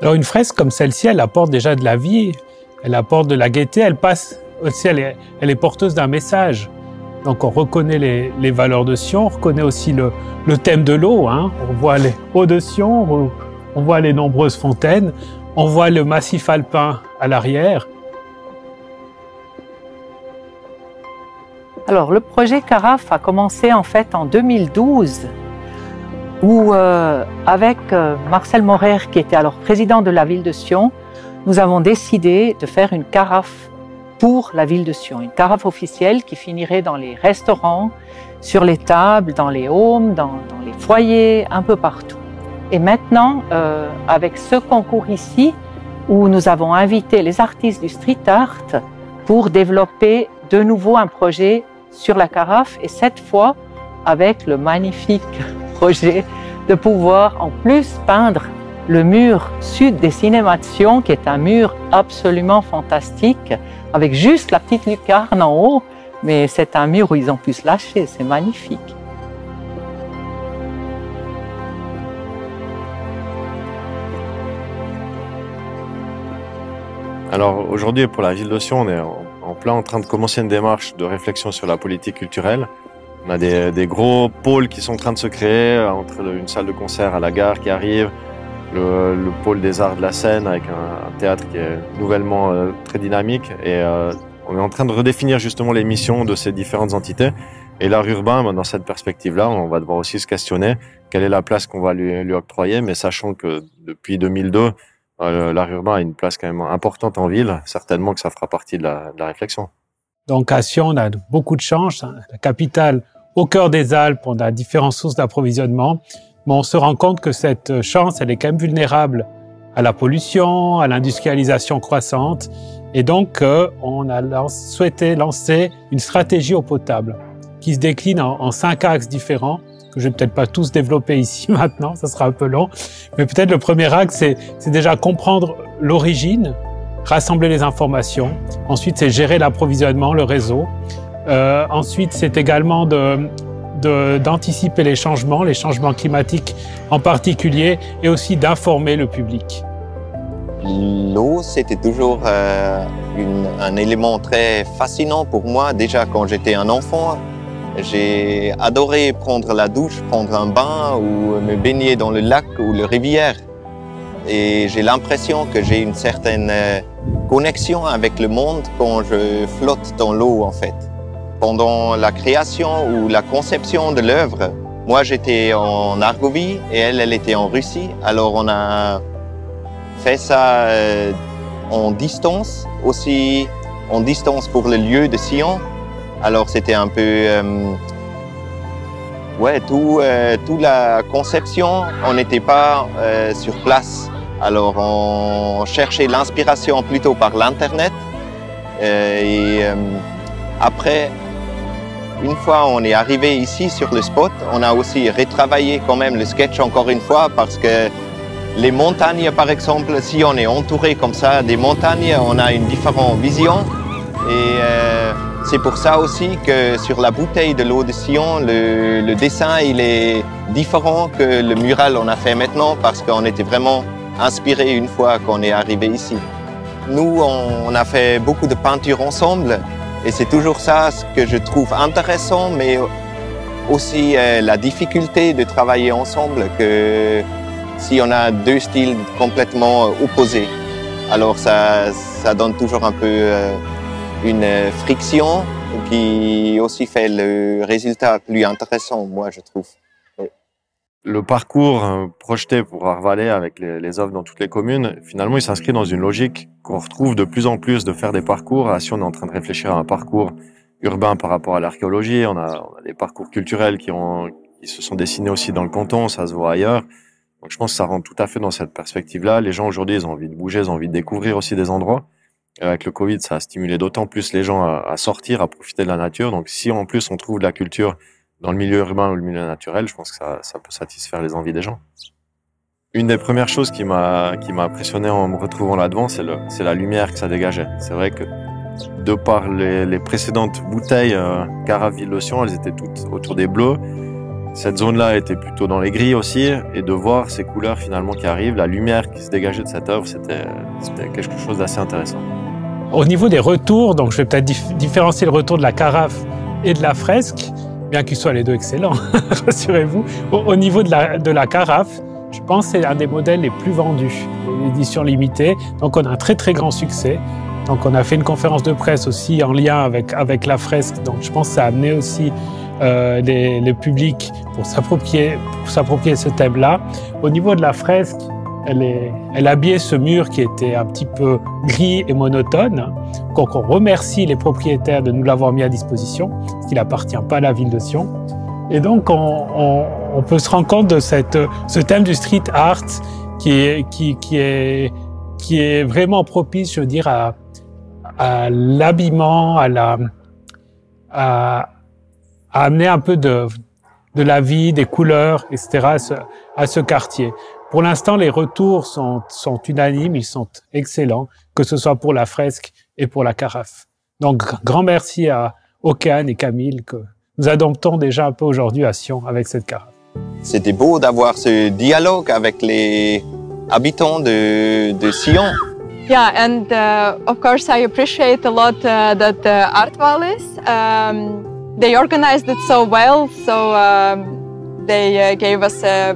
Alors une fresque comme celle-ci, elle apporte déjà de la vie, elle apporte de la gaieté, elle passe aussi, elle est porteuse d'un message. Donc on reconnaît les valeurs de Sion, on reconnaît aussi le thème de l'eau, hein. On voit les hauts de Sion, on voit les nombreuses fontaines, on voit le massif alpin à l'arrière. Alors le projet Carafe a commencé en fait en 2012 où avec Marcel Morer qui était alors président de la ville de Sion, nous avons décidé de faire une carafe pour la ville de Sion, une carafe officielle qui finirait dans les restaurants, sur les tables, dans les homes, dans les foyers, un peu partout. Et maintenant, avec ce concours ici, où nous avons invité les artistes du street art pour développer de nouveau un projet sur la carafe, et cette fois avec le magnifique projet de pouvoir en plus peindre le mur sud des cinémas de Sion, qui est un mur absolument fantastique, avec juste la petite lucarne en haut, mais c'est un mur où ils ont pu se lâcher, c'est magnifique. Alors aujourd'hui, pour la ville de Sion, on est en plein en train de commencer une démarche de réflexion sur la politique culturelle. On a des gros pôles qui sont en train de se créer, entre une salle de concert à la gare qui arrive, le pôle des arts de la scène avec un théâtre qui est nouvellement très dynamique. Et on est en train de redéfinir justement les missions de ces différentes entités. Et l'art urbain, dans cette perspective-là, on va devoir aussi se questionner quelle est la place qu'on va lui octroyer, mais sachant que depuis 2002, l'art urbain a une place quand même importante en ville, certainement que ça fera partie de la réflexion. Donc à Sion, on a beaucoup de chance, hein. La capitale au cœur des Alpes, on a différentes sources d'approvisionnement, mais on se rend compte que cette chance, elle est quand même vulnérable à la pollution, à l'industrialisation croissante, et donc on a souhaité lancer une stratégie eau potable qui se décline en 5 axes différents, que je vais peut-être pas tous développer ici maintenant, ça sera un peu long, mais peut-être le premier axe, c'est déjà comprendre l'origine, rassembler les informations. Ensuite, c'est gérer l'approvisionnement, le réseau. Ensuite, c'est également d'anticiper les changements climatiques en particulier, et aussi d'informer le public. L'eau, c'était toujours un élément très fascinant pour moi, déjà quand j'étais un enfant. J'ai adoré prendre la douche, prendre un bain ou me baigner dans le lac ou la rivière. Et j'ai l'impression que j'ai une certaine connexion avec le monde quand je flotte dans l'eau en fait. Pendant la création ou la conception de l'œuvre, moi j'étais en Argovie et elle était en Russie. Alors on a fait ça en distance, aussi en distance pour le lieu de Sion. Alors c'était un peu, toute la conception, on n'était pas sur place. Alors on cherchait l'inspiration plutôt par l'internet. Après, une fois on est arrivé ici sur le spot, on a aussi retravaillé quand même le sketch encore une fois parce que les montagnes par exemple, si on est entouré comme ça des montagnes, on a une différente vision. Et c'est pour ça aussi que sur la bouteille de l'eau de Sion, le dessin il est différent que le mural qu'on a fait maintenant parce qu'on était vraiment inspiré une fois qu'on est arrivé ici. Nous, on a fait beaucoup de peinture ensemble et c'est toujours ça ce que je trouve intéressant, mais aussi la difficulté de travailler ensemble, que si on a deux styles complètement opposés. Alors ça donne toujours un peu une friction qui aussi fait le résultat plus intéressant, moi je trouve. Oui. Le parcours projeté pour Arvalais avec les œuvres dans toutes les communes, finalement il s'inscrit dans une logique qu'on retrouve de plus en plus de faire des parcours. À Sion, on est en train de réfléchir à un parcours urbain par rapport à l'archéologie, on a des parcours culturels qui se sont dessinés aussi dans le canton, ça se voit ailleurs. Donc je pense que ça rentre tout à fait dans cette perspective-là. Les gens aujourd'hui, ils ont envie de bouger, ils ont envie de découvrir aussi des endroits. Avec le Covid, ça a stimulé d'autant plus les gens à sortir, à profiter de la nature. Donc si en plus on trouve de la culture dans le milieu urbain ou le milieu naturel, je pense que ça peut satisfaire les envies des gens. Une des premières choses qui m'a impressionné en me retrouvant là-devant, c'est la lumière que ça dégageait. C'est vrai que de par les précédentes bouteilles Carafe Ville de Sion, elles étaient toutes autour des bleus. Cette zone-là était plutôt dans les gris aussi, et de voir ces couleurs finalement qui arrivent, la lumière qui se dégageait de cette œuvre, c'était quelque chose d'assez intéressant. Au niveau des retours, donc je vais peut-être différencier le retour de la carafe et de la fresque, bien qu'ils soient les deux excellents, rassurez-vous. Au niveau de la carafe, je pense que c'est un des modèles les plus vendus, l'édition limitée, donc on a un très très grand succès. Donc on a fait une conférence de presse aussi en lien avec la fresque, donc je pense que ça a amené aussi le public pour s'approprier ce thème-là. Au niveau de la fresque, elle habillait ce mur qui était un petit peu gris et monotone. Donc on remercie les propriétaires de nous l'avoir mis à disposition, parce qu'il n'appartient pas à la ville de Sion. Et donc on peut se rendre compte de ce thème du street art qui est vraiment propice, je veux dire, à l'habillement, à amener un peu de la vie, des couleurs, etc. à ce quartier. Pour l'instant, les retours sont unanimes, ils sont excellents, que ce soit pour la fresque et pour la carafe. Donc, grand merci à Océane et Camille que nous adoptons déjà un peu aujourd'hui à Sion avec cette carafe. C'était beau d'avoir ce dialogue avec les habitants de Sion. Yeah, and of course I appreciate a lot that Art Vallis, they organized it so well, so they gave us a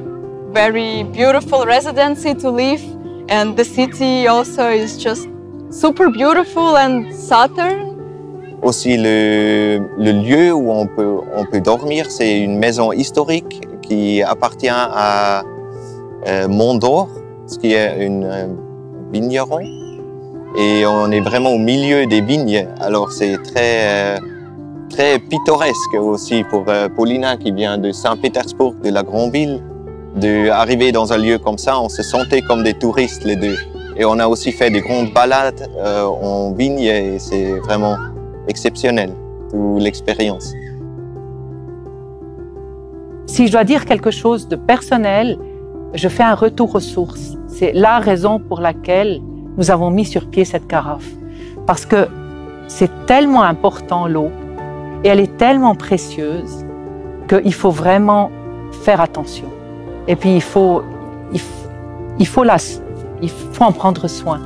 very beautiful residency to live, and the city also is just super beautiful and southern. Aussi le lieu où on peut dormir, c'est une maison historique qui appartient à Mondor, ce qui est une vigneron. Et on est vraiment au milieu des vignes, alors c'est très pittoresque aussi pour Paulina qui vient de Saint-Pétersbourg, de la grande ville. D'arriver dans un lieu comme ça, on se sentait comme des touristes les deux. Et on a aussi fait des grandes balades en vigne et c'est vraiment exceptionnel, toute l'expérience. Si je dois dire quelque chose de personnel, je fais un retour aux sources. C'est la raison pour laquelle nous avons mis sur pied cette carafe. Parce que c'est tellement important l'eau et elle est tellement précieuse qu'il faut vraiment faire attention. Et puis il faut en prendre soin.